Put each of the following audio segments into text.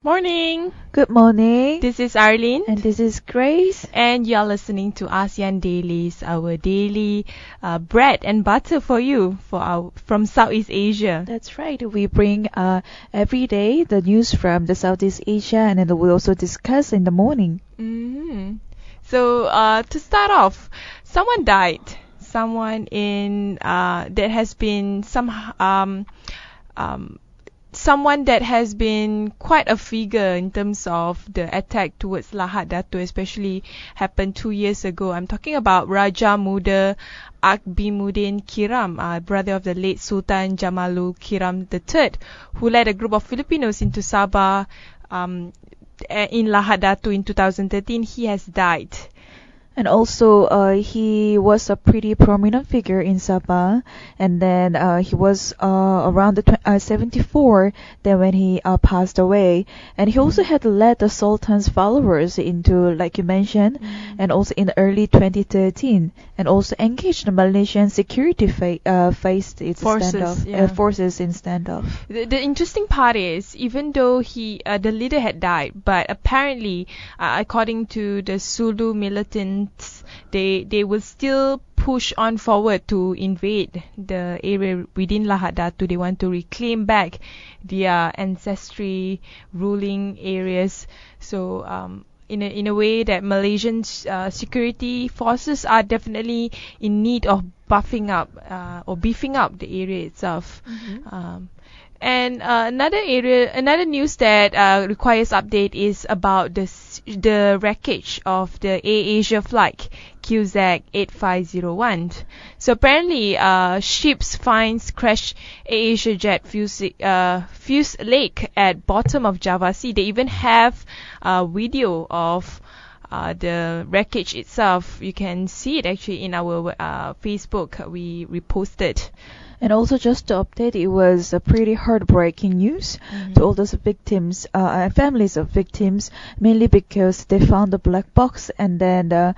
Morning. Good morning. This is Arlene, And this is Grace. and you're listening to ASEAN Dailies, our daily bread and butter for you from Southeast Asia. That's right. We bring every day the news from the Southeast Asia, and then we also discuss in the morning. hmm So to start off, someone died. Someone in that has been someone that has been quite a figure in terms of the attack towards Lahad Datu, especially happened 2 years ago. I'm talking about Raja Muda Akbimuddin Kiram, brother of the late Sultan Jamalul Kiram III, who led a group of Filipinos into Sabah in Lahad Datu in 2013. He has died. And also, he was a pretty prominent figure in Sabah. And then he was around the 74 then when he passed away. And he also had led the Sultan's followers into, like you mentioned, and also in early 2013, and also engaged the Malaysian security faced its forces in standoff. The interesting part is, even though the leader had died, but apparently, according to the Sulu militants, they will still push on forward to invade the area within Lahad Datu. They want to reclaim back their ancestry ruling areas. So in a way that Malaysian security forces are definitely in need of buffing up or beefing up the area itself. And another news that requires update is about the wreckage of the AirAsia flight QZ 8501. So apparently, ships finds crashed AirAsia jet fuselage at bottom of Java Sea. They even have a video of the wreckage itself. You can see it actually in our Facebook. We reposted. And also, just to update, it was a pretty heartbreaking news to all those victims and families of victims, mainly because they found the black box, and then the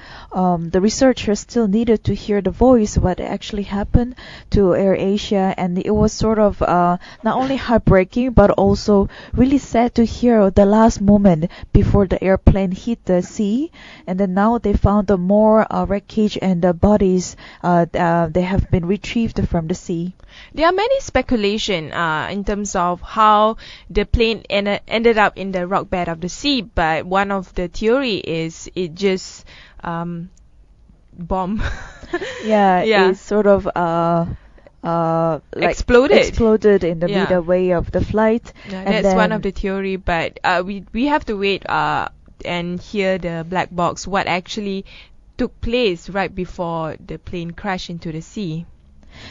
researchers still needed to hear the voice what actually happened to AirAsia, and it was sort of not only heartbreaking but also really sad to hear the last moment before the airplane hit the sea. And then now they found the more wreckage, and the bodies they have been retrieved from the sea. There are many speculation in terms of how the plane ended up in the rock bed of the sea, but one of the theory is it just bomb. It sort of exploded in the midway of the flight. That's one of the theory, but we have to wait and hear the black box what actually took place right before the plane crashed into the sea.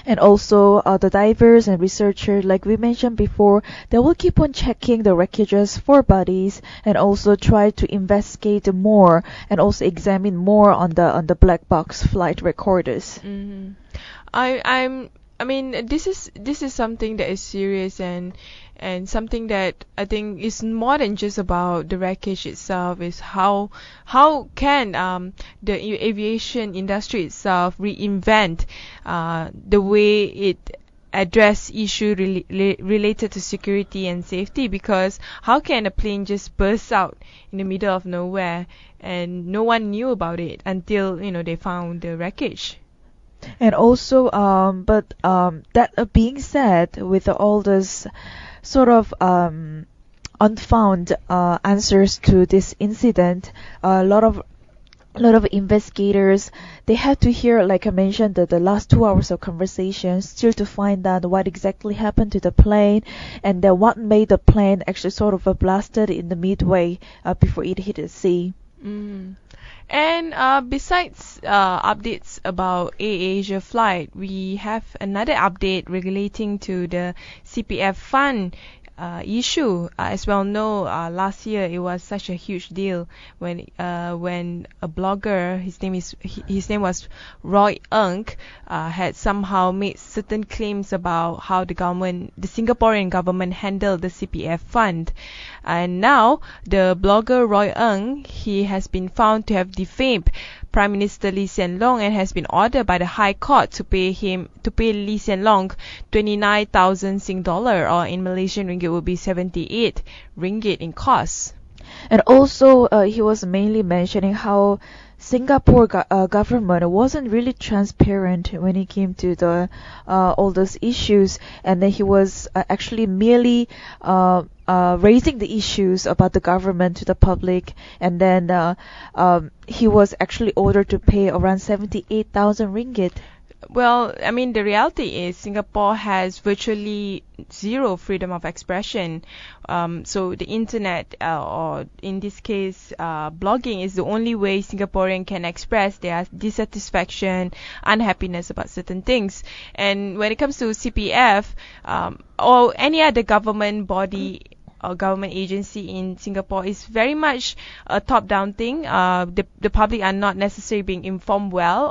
And also, the divers and researchers, like we mentioned before, they will keep on checking the wreckages for bodies, and also try to investigate more, and also examine more on the black box flight recorders. I mean, this is something that is serious and something that I think is more than just about the wreckage itself. Is how can the aviation industry itself reinvent the way it address issue related to security and safety, because how can a plane just burst out in the middle of nowhere and no one knew about it until they found the wreckage. And also, that being said, with all this sort of unfound answers to this incident, a lot of investigators, they had to hear, like I mentioned, the last 2 hours of conversation still to find out what exactly happened to the plane, and then what made the plane actually sort of blasted in the midway before it hit the sea. And besides updates about AirAsia flight, we have another update relating to the CPF fund issue. As well know, last year it was such a huge deal when a blogger, his name was Roy Ng, had somehow made certain claims about how the Singaporean government handled the CPF fund. And now the blogger Roy Ng, he has been found to have defamed Prime Minister Lee Hsien Loong and has been ordered by the High Court to pay Lee Hsien Loong 29,000 Sing dollar, or in Malaysian ringgit would be 78 ringgit in costs. And also, he was mainly mentioning how Singapore government wasn't really transparent when it came to the all those issues, and then he was actually merely raising the issues about the government to the public, and then he was actually ordered to pay around 78,000 ringgit. Well, I mean, the reality is Singapore has virtually zero freedom of expression. So the internet, or in this case, blogging, is the only way Singaporean can express their dissatisfaction, unhappiness about certain things. And when it comes to CPF, or any other government body or government agency in Singapore, is very much a top-down thing. The public are not necessarily being informed well,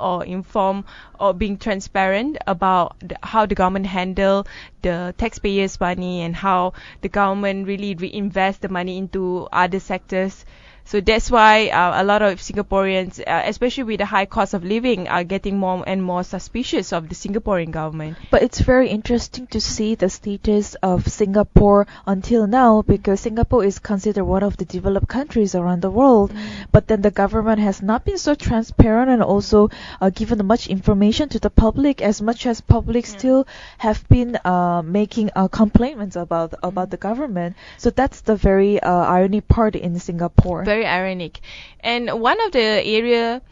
or being transparent about how the government handle the taxpayers' money, and how the government really reinvest the money into other sectors. So that's why a lot of Singaporeans, especially with the high cost of living, are getting more and more suspicious of the Singaporean government. But it's very interesting to see the status of Singapore until now, because Singapore is considered one of the developed countries around the world. But then the government has not been so transparent, and also given much information to the public, as much as public still have been making complaints about the government. So that's the very irony part in Singapore. Very ironic. And one of the area,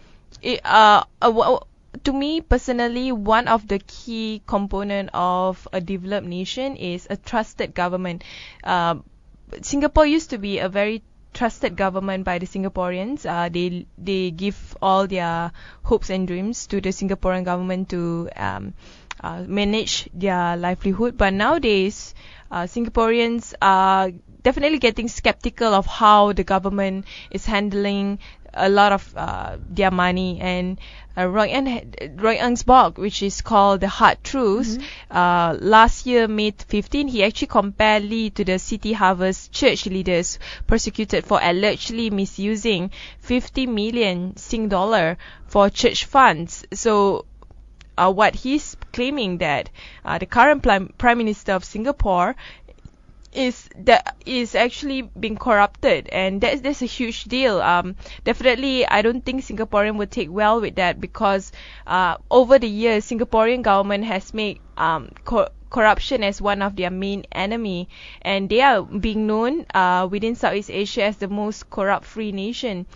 to me personally, one of the key component of a developed nation is a trusted government. Singapore used to be a very trusted government by the Singaporeans. They give all their hopes and dreams to the Singaporean government to manage their livelihood. But nowadays, Singaporeans are definitely getting skeptical of how the government is handling a lot of their money. And Roy Eng's blog, which is called The Hard Truths, last year, May 15, he actually compared Lee to the City Harvest Church leaders persecuted for allegedly misusing 50 million Sing dollar for church funds. So what he's claiming, that the current Prime Minister of Singapore is actually being corrupted, and that's a huge deal. Definitely, I don't think Singaporean would take well with that, because over the years, Singaporean government has made corruption as one of their main enemy, and they are being known within Southeast Asia as the most corrupt-free nation.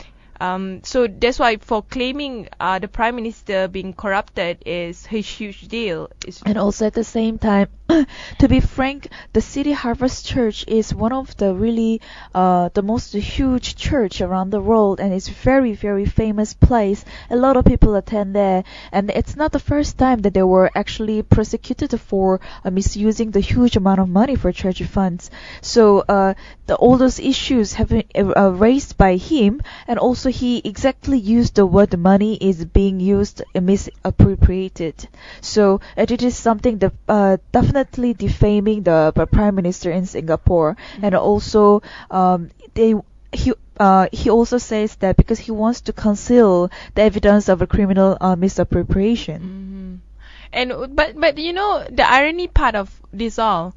So that's why, for claiming the Prime Minister being corrupted is a huge deal. And also at the same time, to be frank, the City Harvest Church is one of the really the most huge church around the world, and it's very, very famous place. A lot of people attend there, and it's not the first time that they were actually prosecuted for misusing the huge amount of money for church funds. So all those issues have been raised by him, and also he exactly used the word money is being used misappropriated. So it is something that definitely defaming the Prime Minister in Singapore. And also he also says that because he wants to conceal the evidence of a criminal misappropriation. And but you know, the irony part of this all,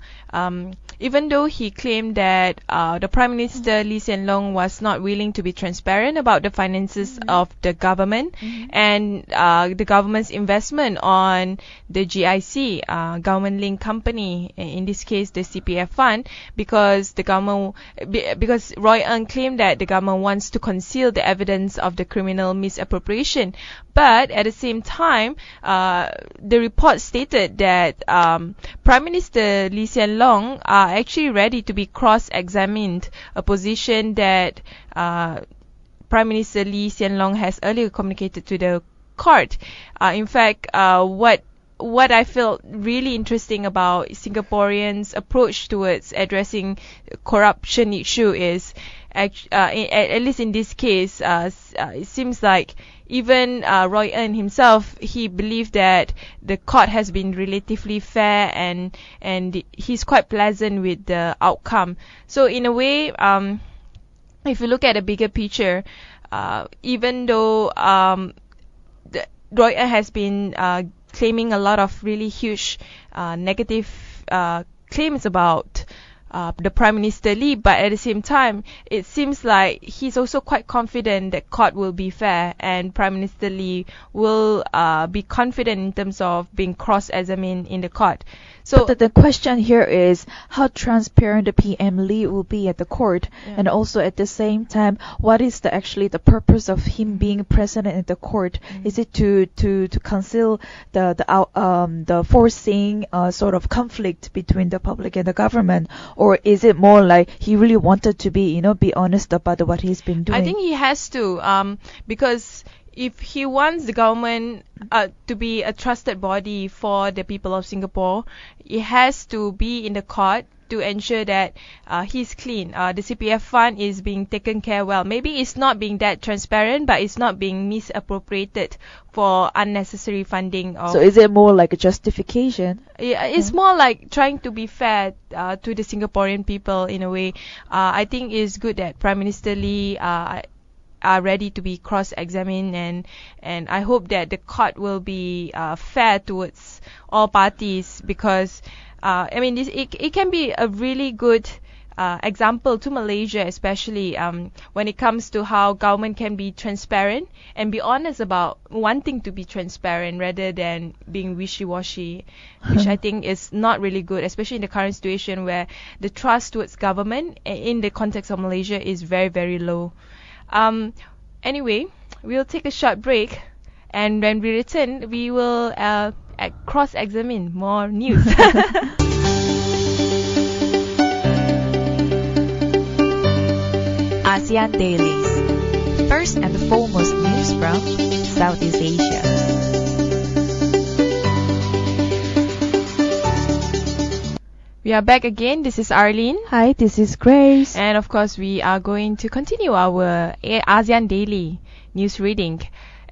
even though he claimed that the Prime Minister Lee Hsien Loong was not willing to be transparent about the finances of the government and the government's investment on the GIC, government-linked company, in this case the CPF fund, because Roy Eng claimed that the government wants to conceal the evidence of the criminal misappropriation. But at the same time, the report stated that Prime Minister Lee Hsien Loong are actually ready to be cross-examined, a position that Prime Minister Lee Hsien Loong has earlier communicated to the court. In fact, what I felt really interesting about Singaporeans' approach towards addressing corruption issue is, at least in this case, it seems like even Roy Eng himself, he believed that the court has been relatively fair, and he's quite pleasant with the outcome. So in a way, if you look at a bigger picture, even though Reuters has been claiming a lot of really huge negative claims about the Prime Minister Lee, but at the same time, it seems like he's also quite confident that court will be fair and Prime Minister Lee will be confident in terms of being cross-examined in the court. So But the question here is how transparent the PM Lee will be at the court, and also at the same time, what is actually the purpose of him being present at the court? Is it to conceal the foreseen sort of conflict between the public and the government, or is it more like he really wanted to be honest about what he's been doing? I think he has to, because if he wants the government to be a trusted body for the people of Singapore, he has to be in the court to ensure that he's clean. The CPF fund is being taken care well. Maybe it's not being that transparent, but it's not being misappropriated for unnecessary funding. So is it more like a justification? Yeah, it's more like trying to be fair to the Singaporean people in a way. I think it's good that Prime Minister Lee are ready to be cross-examined, and I hope that the court will be fair towards all parties, because I mean it can be a really good example to Malaysia, especially when it comes to how government can be transparent and be honest about wanting to be transparent rather than being wishy-washy, which I think is not really good, especially in the current situation where the trust towards government in the context of Malaysia is very, very low. Anyway, we'll take a short break, and when we return, we will cross-examine more news. ASEAN Dailies. First and foremost news from Southeast Asia. We are back again. This is Arlene. Hi, this is Grace. And of course, we are going to continue our ASEAN Daily news reading.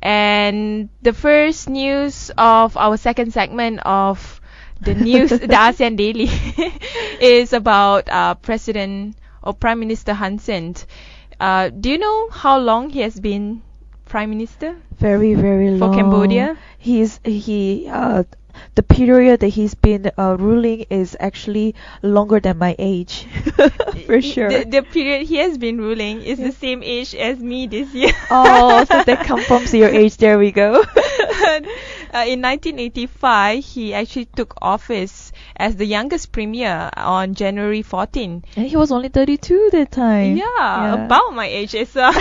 And the first news of our second segment of the news, the ASEAN Daily, is about President or Prime Minister Hun Sen. Do you know how long he has been Prime Minister? Very, very long. For Cambodia? The period that he's been ruling is actually longer than my age, for sure. The period he has been ruling is the same age as me this year. Oh, so that confirms your age. There we go. In 1985, he actually took office as the youngest premier on January 14. And he was only 32 that time. Yeah, about my age as well.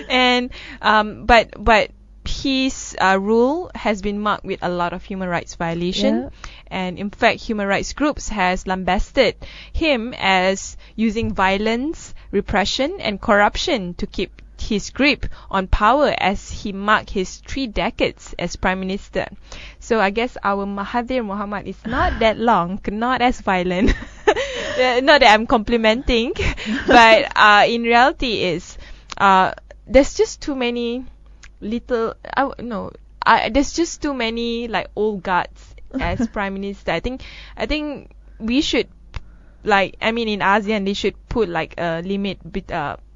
And but his rule has been marked with a lot of human rights violation, and in fact human rights groups has lambasted him as using violence, repression and corruption to keep his grip on power as he marked his 3 decades as Prime Minister. So I guess our Mahathir Mohamad is not that long, not as violent. Not that I'm complimenting, but in reality is there's just too many there's just too many like old guards as Prime Minister. I think we should, like, I mean in ASEAN they should put like a limit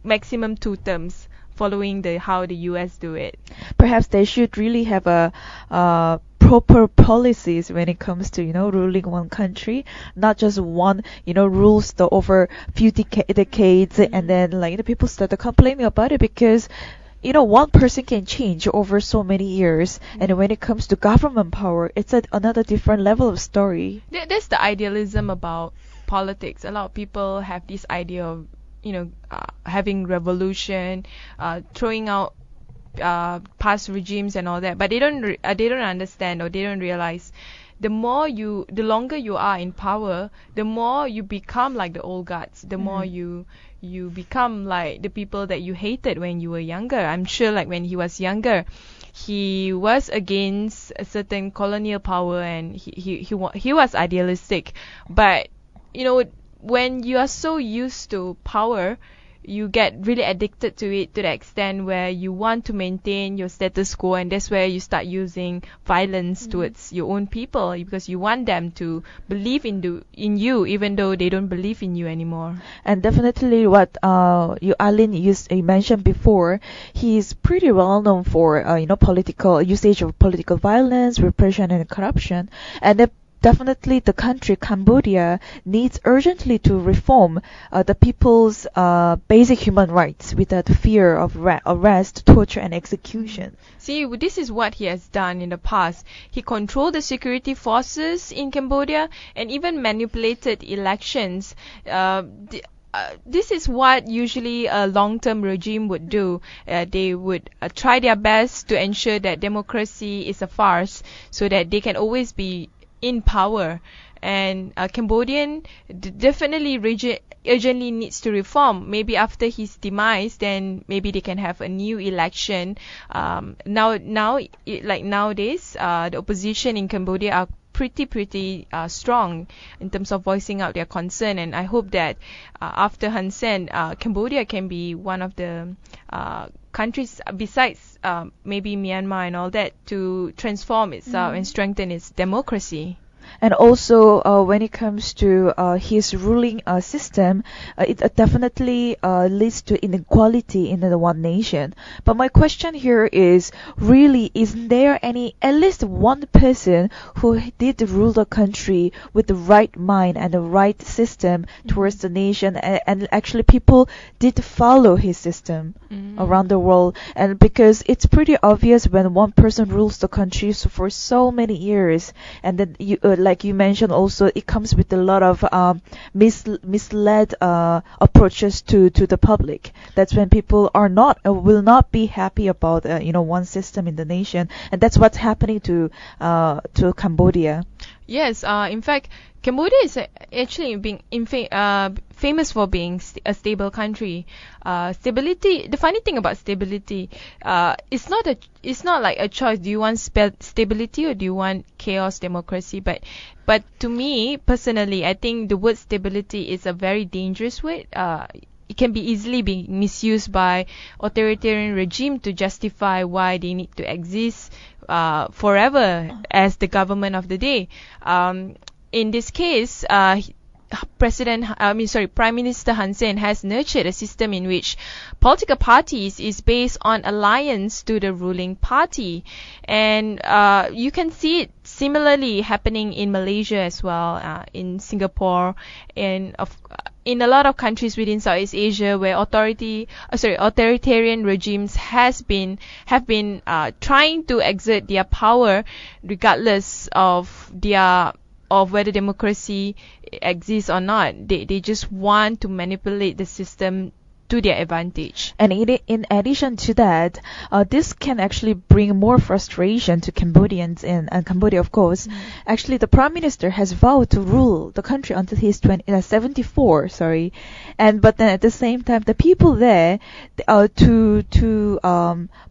maximum 2 terms, following how the US do it. Perhaps they should really have a proper policies when it comes to ruling one country, not just one rules over few decades, and then people start complaining about it because one person can change over so many years, and when it comes to government power, it's another different level of story. That's the idealism about politics. A lot of people have this idea of having revolution, throwing out past regimes and all that, but they don't understand, or they don't realize the longer you are in power, the more you become like the old guards, the more you become like the people that you hated when you were younger. I'm sure like when he was younger, he was against a certain colonial power, and he was idealistic. But when you are so used to power, you get really addicted to it to the extent where you want to maintain your status quo, and that's where you start using violence towards your own people because you want them to believe in you even though they don't believe in you anymore. And definitely what Arlene you mentioned before, he's pretty well known for political usage of political violence, repression, and corruption. And definitely the country Cambodia needs urgently to reform the people's basic human rights without fear of arrest, torture, and execution. See, this is what he has done in the past. He controlled the security forces in Cambodia and even manipulated elections. This is what usually a long-term regime would do. They would try their best to ensure that democracy is a farce so that they can always be in power. And Cambodian definitely urgently needs to reform. Maybe after his demise, then maybe they can have a new election. Nowadays, the opposition in Cambodia are pretty strong in terms of voicing out their concern, and I hope that after Hun Sen, Cambodia can be one of the countries besides maybe Myanmar and all that to transform itself and strengthen its democracy. And also, when it comes to his ruling system, it definitely leads to inequality in the one nation. But my question here is, really, isn't there at least one person who did rule the country with the right mind and the right system towards the nation, and actually people did follow his system around the world? And because it's pretty obvious when one person rules the country for so many years, and then like you mentioned also, it comes with a lot of misled approaches to the public. That's when people will not be happy about one system in the nation, and that's what's happening to Cambodia. Yes, in fact, Cambodia is actually being famous for being a stable country. Stability. The funny thing about stability, it's not like a choice. Do you want stability or do you want chaos democracy? But to me personally, I think the word stability is a very dangerous word. It can be easily be misused by authoritarian regime to justify why they need to exist forever as the government of the day. In this case, Prime Minister Hun Sen has nurtured a system in which political parties is based on alliance to the ruling party, and you can see it similarly happening in Malaysia as well, in Singapore, and in a lot of countries within Southeast Asia where authoritarian regimes have been trying to exert their power regardless of whether democracy exists or not. They just want to manipulate the system to their advantage. And in addition to that, this can actually bring more frustration to Cambodians in Cambodia, of course. Actually, the Prime Minister has vowed to rule the country until he's 74. But then at the same time, the people there to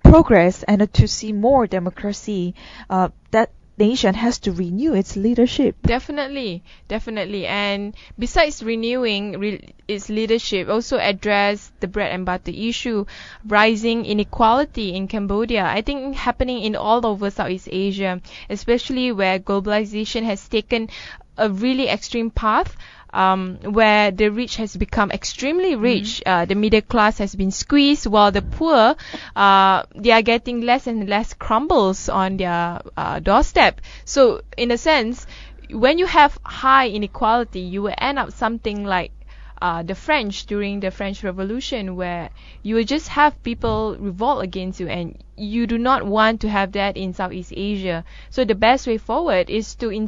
progress and to see more democracy, that nation has to renew its leadership. Definitely. And besides renewing its leadership, also address the bread and butter issue, rising inequality in Cambodia. I think happening in all over Southeast Asia, especially where globalization has taken a really extreme path. Where the rich has become extremely rich, the middle class has been squeezed, while the poor, they are getting less and less crumbles on their doorstep. So, in a sense, when you have high inequality, you will end up something like the French during the French Revolution, where you will just have people revolt against you, and you do not want to have that in Southeast Asia. So the best way forward is to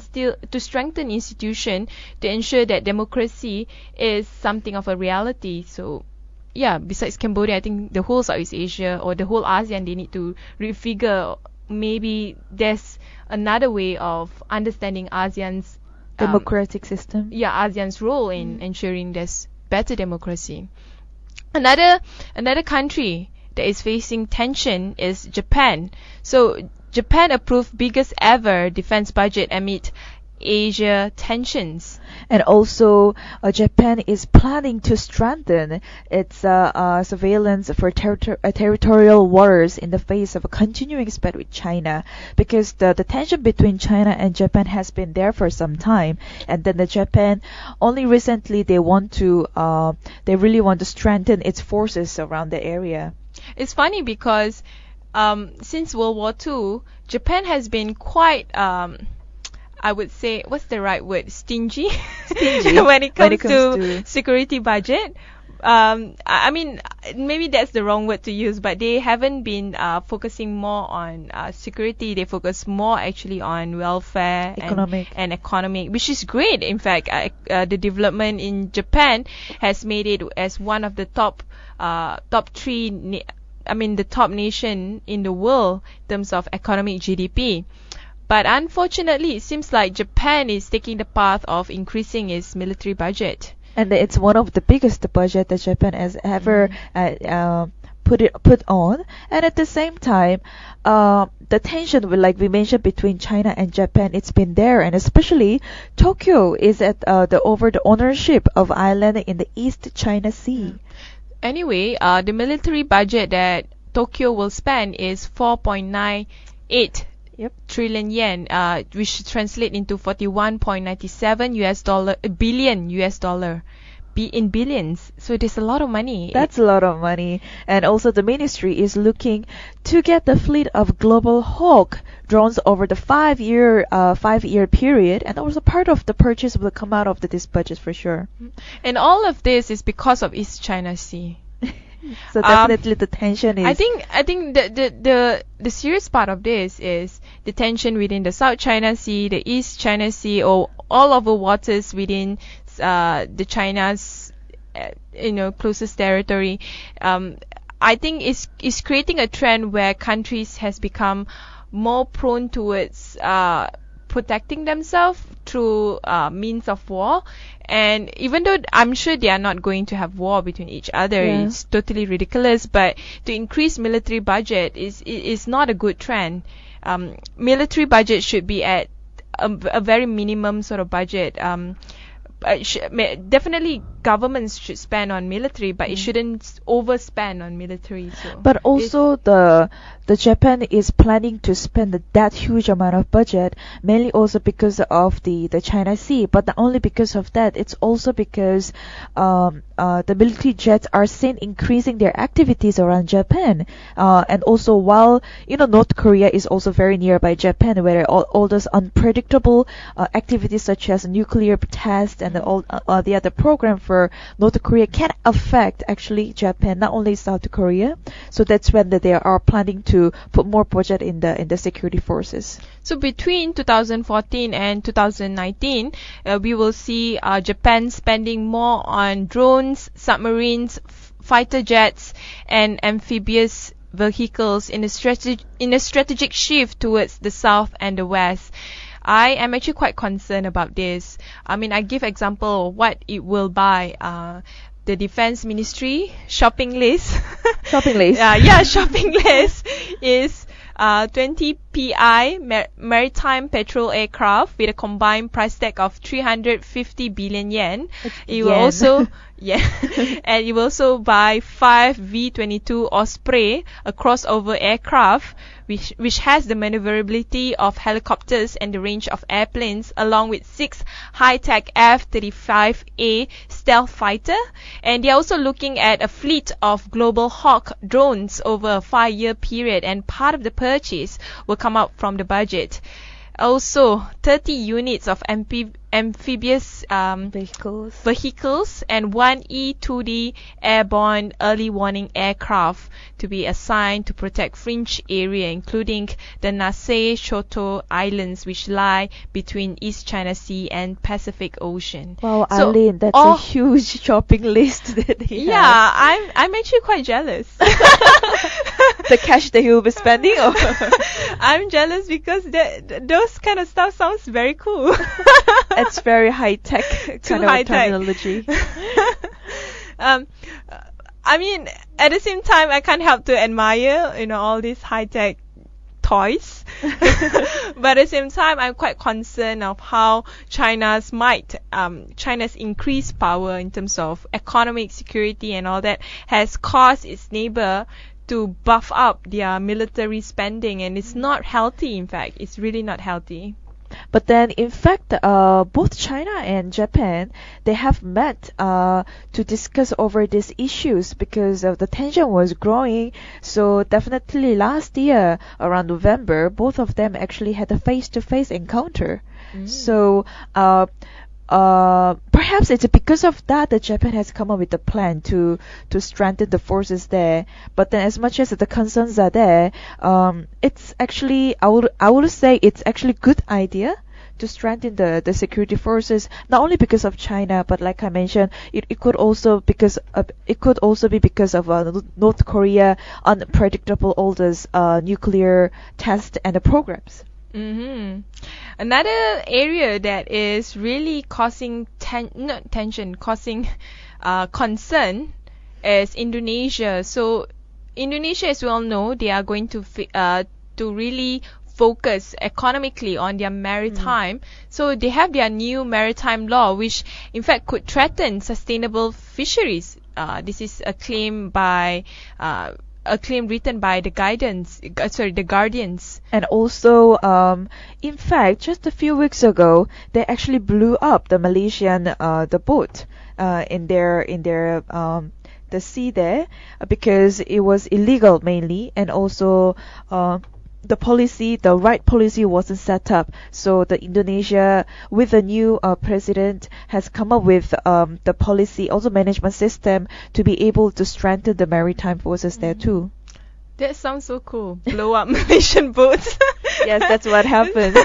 strengthen institution to ensure that democracy is something of a reality. So yeah, besides Cambodia, I think the whole Southeast Asia or the whole ASEAN, they need to refigure. Maybe there's another way of understanding ASEAN's democratic system. Yeah, ASEAN's role in ensuring there's better democracy. Another country that is facing tension is Japan. So Japan approved biggest ever defense budget amid Asia tensions. And also, Japan is planning to strengthen its surveillance for territorial waters in the face of a continuing spread with China, because the tension between China and Japan has been there for some time, and then the Japan only recently they really want to strengthen its forces around the area. It's funny because since World War II, Japan has been quite I would say, what's the right word? Stingy, when it comes to security budget. I mean, maybe that's the wrong word to use, but they haven't been focusing more on security. They focus more actually on welfare and economic, which is great. In fact, the development in Japan has made it as one of the top three. The top nation in the world in terms of economic GDP. But unfortunately, it seems like Japan is taking the path of increasing its military budget. And it's one of the biggest budget that Japan has ever put on. And at the same time, the tension, like we mentioned, between China and Japan, it's been there. And especially Tokyo is at over the ownership of island in the East China Sea. Anyway, the military budget that Tokyo will spend is 4.98 trillion yen, which translate into 41.97 billion US dollar. In billions. So there's a lot of money. That's a lot of money. And also the ministry is looking to get the fleet of Global Hawk drones over the 5-year period, and also part of the purchase will come out of this budget for sure. And all of this is because of East China Sea. So definitely the tension is. I think the serious part of this is the tension within the South China Sea, the East China Sea, or all over waters within the China's closest territory. I think is creating a trend where countries has become more prone towards protecting themselves through means of war. And even though I'm sure they are not going to have war between each other, it's totally ridiculous. But to increase military budget is not a good trend. Military budget should be at a very minimum sort of budget. Definitely governments should spend on military, but it shouldn't overspend on military. So but also the Japan is planning to spend that huge amount of budget, mainly also because of the China Sea. But not only because of that, it's also because the military jets are seen increasing their activities around Japan. And also while North Korea is also very nearby Japan, where all those unpredictable activities such as nuclear tests and all the other program for North Korea can affect actually Japan, not only South Korea. So that's when they are planning to put more budget in the security forces. So between 2014 and 2019, we will see Japan spending more on drones, submarines, fighter jets, and amphibious vehicles in a strategic shift towards the south and the west. I am actually quite concerned about this. I mean, I give example of what it will buy. The Defense Ministry shopping list. Shopping list. Shopping list is 20 PI maritime patrol aircraft with a combined price tag of 350 billion yen. It will also and it will also buy 5 V-22 Osprey, a crossover aircraft which has the maneuverability of helicopters and the range of airplanes, along with 6 high-tech F-35A stealth fighter. And they're also looking at a fleet of Global Hawk drones over a 5-year period, and part of the purchase will come out from the budget. Also, 30 units of amphibious vehicles and 1 E-2D airborne early warning aircraft to be assigned to protect fringe area, including the Nassau Shoto Islands, which lie between East China Sea and Pacific Ocean. Wow, so Arlene, that's a huge shopping list that they have. Yeah, I'm actually quite jealous. The cash that he will be spending? Or? I'm jealous because those kind of stuff sounds very cool. It's very high-tech kind of terminology. I mean, at the same time, I can't help to admire, all these high-tech toys. But at the same time, I'm quite concerned of how China's increased power in terms of economic security and all that has caused its neighbor to buff up their military spending, and it's not healthy. In fact, it's really not healthy. But then, in fact, both China and Japan, they have met to discuss over these issues because the tension was growing. So definitely last year, around November, both of them actually had a face-to-face encounter. So perhaps it's because of that that Japan has come up with a plan to strengthen the forces there. But then, as much as the concerns are there, it's actually I would say it's actually good idea to strengthen the security forces, not only because of China, but like I mentioned, it could also be because of North Korea unpredictable all those nuclear tests and the programs. Another area that is really causing concern is Indonesia. So Indonesia, as we all know, they are going to really focus economically on their maritime. So they have their new maritime law, which in fact could threaten sustainable fisheries. This is a claim written by the Guardians. And also, in fact, just a few weeks ago, they actually blew up the Malaysian the boat in their the sea there because it was illegal mainly, and also the right policy wasn't set up. So the Indonesia, with the new president, has come up with the policy, also management system, to be able to strengthen the maritime forces there too. That sounds so cool. Blow up Malaysian boats. Yes, that's what happened.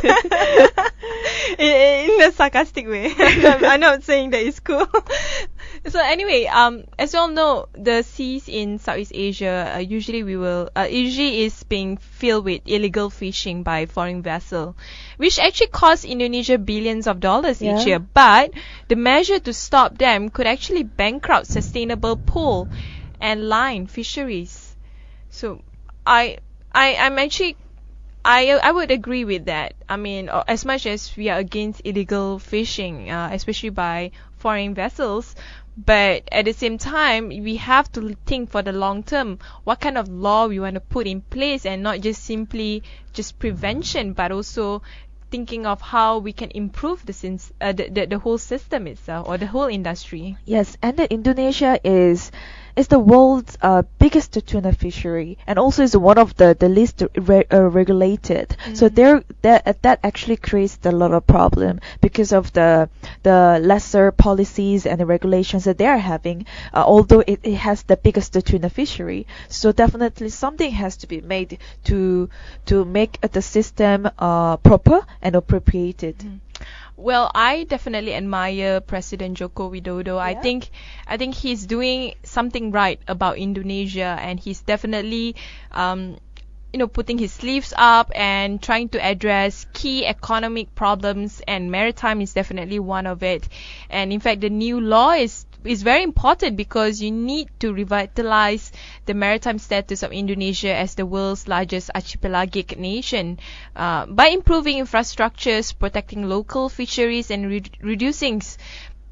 in a sarcastic way. I'm not saying that it's cool. So anyway, as you all know, the seas in Southeast Asia usually is being filled with illegal fishing by foreign vessels, which actually costs Indonesia billions of dollars each year. But the measure to stop them could actually bankrupt sustainable pool and line fisheries. So I would agree with that. I mean, as much as we are against illegal fishing, especially by foreign vessels, but at the same time, we have to think for the long term what kind of law we want to put in place, and not just simply just prevention, but also thinking of how we can improve the whole system itself, or the whole industry. Yes, and that Indonesia is the world's biggest tuna fishery, and also is one of the least regulated. So that actually creates a lot of problem because of the lesser policies and the regulations that they are having. Although it has the biggest tuna fishery, so definitely something has to be made to make the system proper and appropriated. Well, I definitely admire President Joko Widodo. Yeah. I think he's doing something right about Indonesia, and he's definitely putting his sleeves up and trying to address key economic problems, and maritime is definitely one of it. And in fact, the new law is very important because you need to revitalize the maritime status of Indonesia as the world's largest archipelagic nation by improving infrastructures, protecting local fisheries, and reducing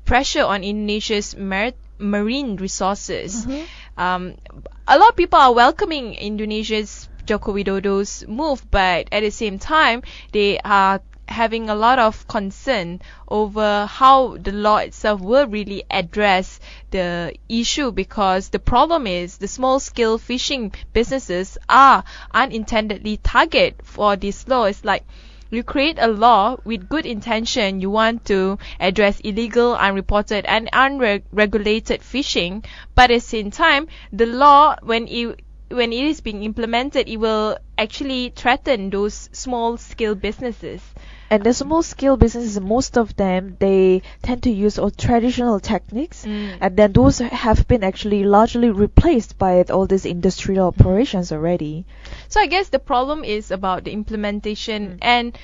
pressure on Indonesia's marine resources. A lot of people are welcoming Indonesia's Joko Widodo's move, but at the same time, they are having a lot of concern over how the law itself will really address the issue, because the problem is the small-scale fishing businesses are unintendedly target for this law. It's like you create a law with good intention. You want to address illegal, unreported, and unregulated fishing, but at the same time, the law, when it is being implemented, it will actually threaten those small-scale businesses. And the small-scale businesses, most of them, they tend to use all traditional techniques, and then those have been actually largely replaced by all these industrial operations already. So I guess the problem is about the implementation and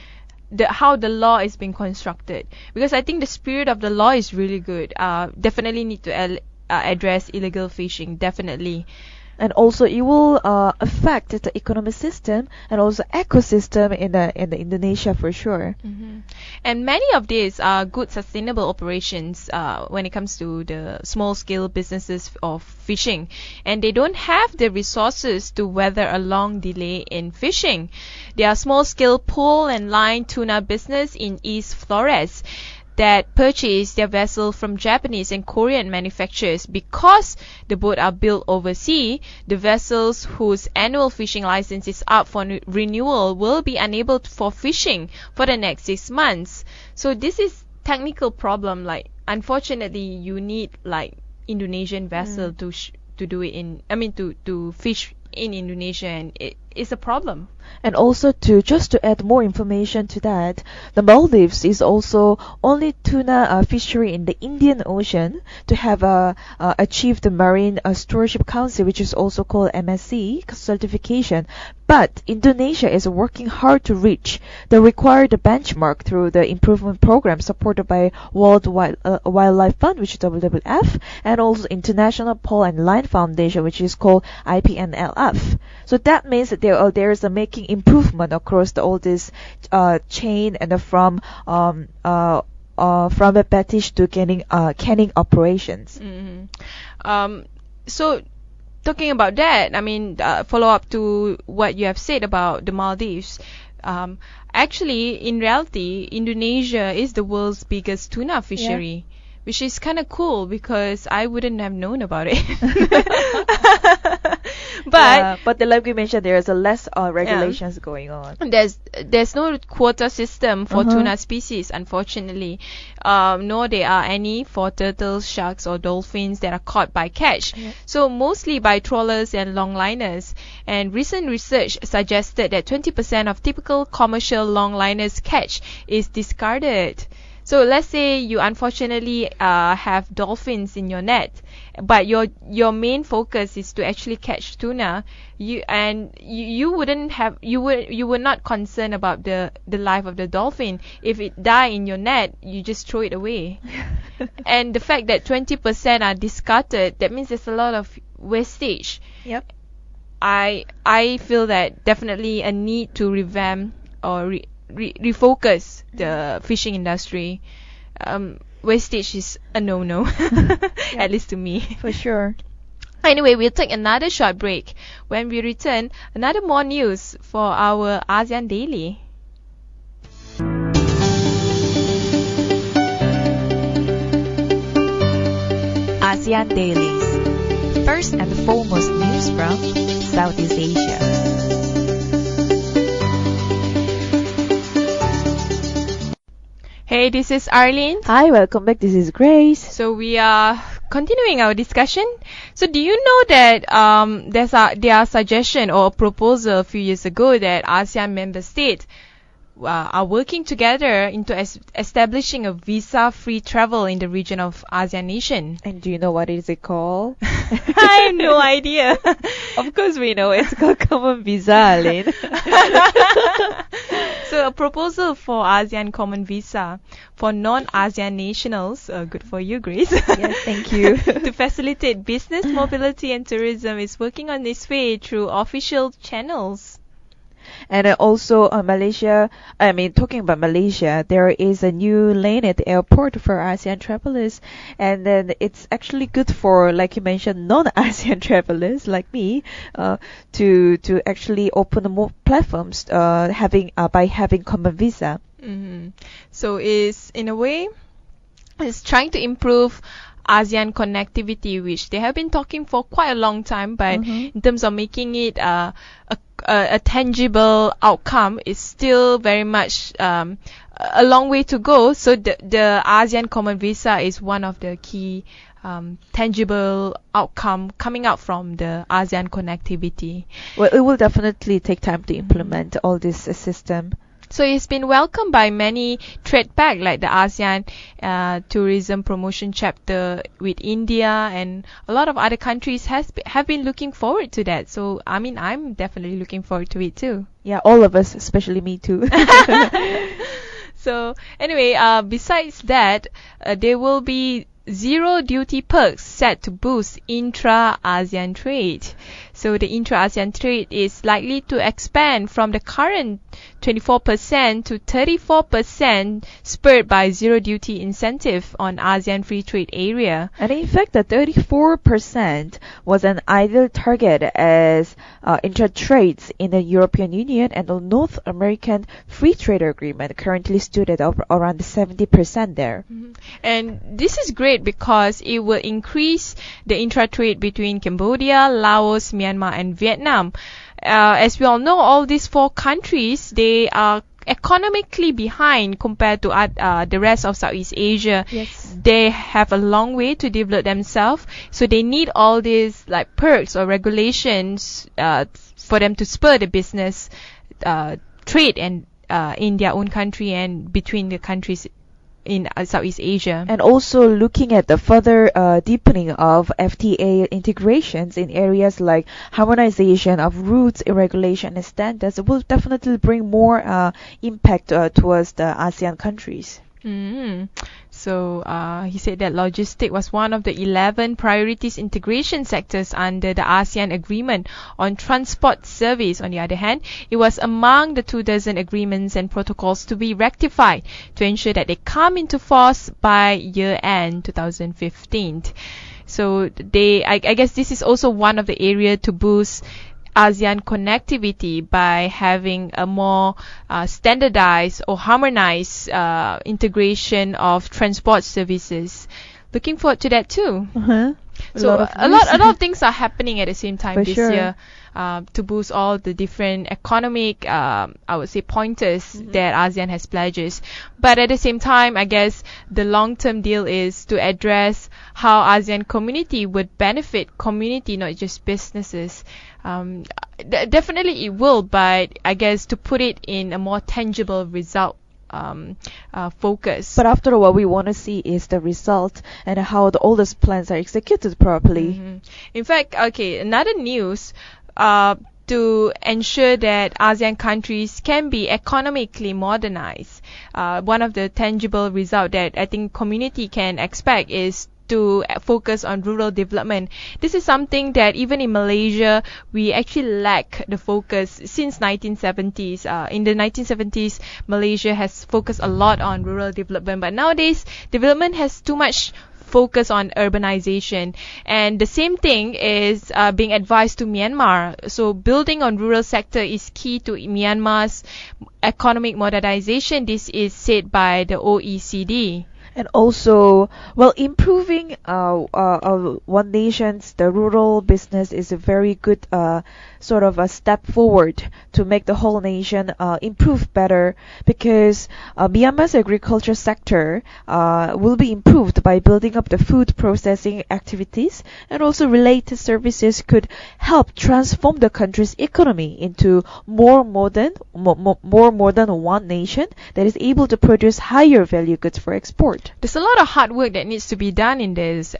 how the law is being constructed. Because I think the spirit of the law is really good. Definitely need to address illegal fishing, definitely. And also it will affect the economic system and also ecosystem in the Indonesia for sure. And many of these are good sustainable operations when it comes to the small scale businesses of fishing, and they don't have the resources to weather a long delay in fishing. They are small scale pole and line tuna business in East Flores that purchase their vessel from Japanese and Korean manufacturers. Because the boats are built overseas, the vessels whose annual fishing license is up for renewal will be unable for fishing for the next 6 months. So this is technical problem. Like, unfortunately, you need like Indonesian vessel to do it to fish in Indonesia, and it's a problem. And also to add more information to that, the Maldives is also only tuna fishery in the Indian Ocean to have achieved the Marine Stewardship Council, which is also called MSC certification. But Indonesia is working hard to reach the required benchmark through the improvement program supported by World Wildlife Fund, which is WWF, and also International Pole and Line Foundation, which is called IPNLF. So that means that there is a making improvement across all this chain, and from a fetish to canning operations. So talking about that, follow up to what you have said about the Maldives. Actually, in reality, Indonesia is the world's biggest tuna fishery, which is kind of cool because I wouldn't have known about it. But like we mentioned, there is a less regulations going on. There's no quota system for tuna species, unfortunately. Nor there are any for turtles, sharks, or dolphins that are caught by catch. So mostly by trawlers and longliners. And recent research suggested that 20% of typical commercial longliners catch is discarded. So let's say you unfortunately have dolphins in your net, but your main focus is to actually catch tuna. You were not concerned about the life of the dolphin. If it die in your net, you just throw it away. And the fact that 20% are discarded, that means there's a lot of wastage. Yep. I feel that definitely a need to revamp or refocus the fishing industry. Wastage is a no-no, at least to me. For sure. Anyway, we'll take another short break. When we return, another more news for our ASEAN Daily. ASEAN Dailies. First and foremost news from Southeast Asia. Hey, this is Arlene. Hi, welcome back. This is Grace. So we are continuing our discussion. So do you know that there are suggestion or proposal a few years ago that ASEAN member states are working together into establishing a visa-free travel in the region of ASEAN nation. And do you know what is it called? I have no idea. Of course we know. It's called Common Visa, Arlene. So a proposal for ASEAN Common Visa for non-ASEAN nationals, good for you, Grace. Yes, thank you. To facilitate business mobility and tourism is working on its way through official channels. And also Malaysia, talking about Malaysia, there is a new lane at the airport for ASEAN travelers, and then it's actually good for, like you mentioned, non-ASEAN travelers like me, to actually open more platforms, by having common visa. So is in a way, it's trying to improve ASEAN connectivity, which they have been talking for quite a long time, but in terms of making it a tangible outcome, is still very much a long way to go. So the ASEAN Common Visa is one of the key tangible outcome coming out from the ASEAN connectivity. Well, it will definitely take time to implement all this system. So it's been welcomed by many trade pact like the ASEAN tourism promotion chapter with India, and a lot of other countries have been looking forward to that. So I'm definitely looking forward to it too. Yeah, all of us, especially me too. So anyway, besides that, there will be zero duty perks set to boost intra-ASEAN trade. So the intra-ASEAN trade is likely to expand from the current 24% to 34%, spurred by zero duty incentive on ASEAN free trade area. And in fact, the 34% was an ideal target as intra-trades in the European Union and the North American Free Trade Agreement currently stood at around 70% there. And this is great because it will increase the intra-trade between Cambodia, Laos, Myanmar and Vietnam. As we all know, all these four countries, they are economically behind compared to the rest of Southeast Asia. Yes. They have a long way to develop themselves, so they need all these like perks or regulations for them to spur the business trade and in their own country and between the countries in Southeast Asia. And also looking at the further deepening of FTA integrations in areas like harmonization of rules, regulation and standards will definitely bring more impact towards the ASEAN countries. So he said that logistics was one of the 11 priorities integration sectors under the ASEAN Agreement on Transport Service. On the other hand, it was among the 24 agreements and protocols to be rectified to ensure that they come into force by year-end 2015. So I guess this is also one of the areas to boost ASEAN connectivity by having a more standardized or harmonized integration of transport services. Looking forward to that too. So a lot of things are happening at the same time this year to boost all the different economic, I would say, pointers that ASEAN has pledges. But at the same time, I guess the long-term deal is to address how ASEAN community would benefit community, not just businesses. Definitely it will, but I guess to put it in a more tangible result focus. But after all, what we want to see is the result and how all those plans are executed properly. In fact, another news to ensure that ASEAN countries can be economically modernized. One of the tangible results that I think community can expect is to focus on rural development. This is something that even in Malaysia we actually lack the focus since 1970s. In the 1970s, Malaysia has focused a lot on rural development, but nowadays development has too much focus on urbanization, and the same thing is being advised to Myanmar. So building on rural sector is key to Myanmar's economic modernization. This is said by the OECD. And also, improving one nation's the rural business is a very good sort of a step forward to make the whole nation improve better, because Myanmar's agriculture sector will be improved by building up the food processing activities, and also related services could help transform the country's economy into more modern one nation that is able to produce higher value goods for export. There's a lot of hard work that needs to be done in this.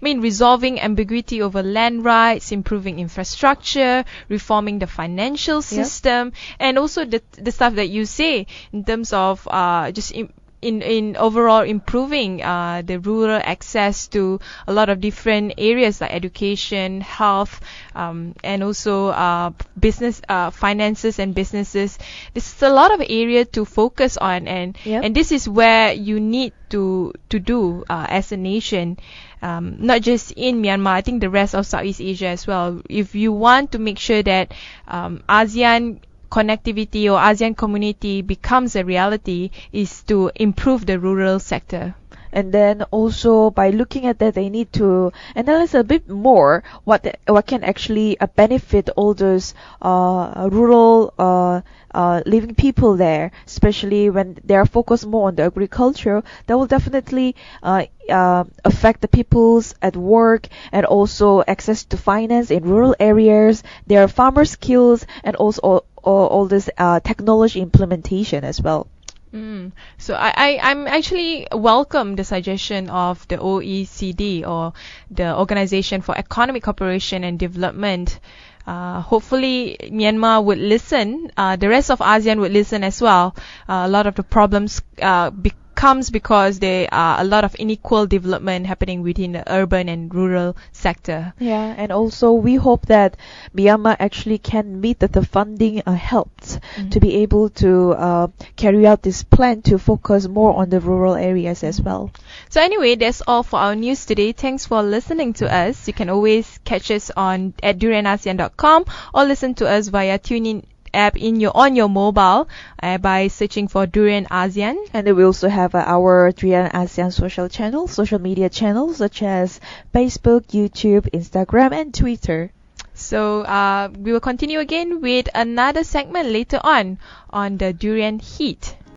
Resolving ambiguity over land rights, improving infrastructure, reforming the financial system, and also the stuff that you say in terms of just in overall improving the rural access to a lot of different areas like education, health, and also business, finances and businesses. This is a lot of area to focus on, and this is where you need to do as a nation, not just in Myanmar. I think the rest of Southeast Asia as well. If you want to make sure that ASEAN connectivity or ASEAN community becomes a reality, is to improve the rural sector. And then also by looking at that, they need to analyze a bit more what can actually benefit all those rural living people there, especially when they are focused more on the agriculture. That will definitely affect the peoples at work, and also access to finance in rural areas, their farmer skills, and also all this technology implementation as well. So I'm actually welcome the suggestion of the OECD, or the Organization for Economic Cooperation and Development. Hopefully Myanmar would listen, the rest of ASEAN would listen as well. A lot of the problems comes because there are a lot of unequal development happening within the urban and rural sector. Yeah, and also we hope that Myanmar actually can meet that the funding helps to be able to carry out this plan to focus more on the rural areas as well. So anyway, that's all for our news today. Thanks for listening to us. You can always catch us at durianasean.com or listen to us via TuneIn app on your mobile by searching for Durian ASEAN. And we also have our Durian ASEAN social media channels such as Facebook, YouTube, Instagram, and Twitter. So we will continue again with another segment later on the durian heat.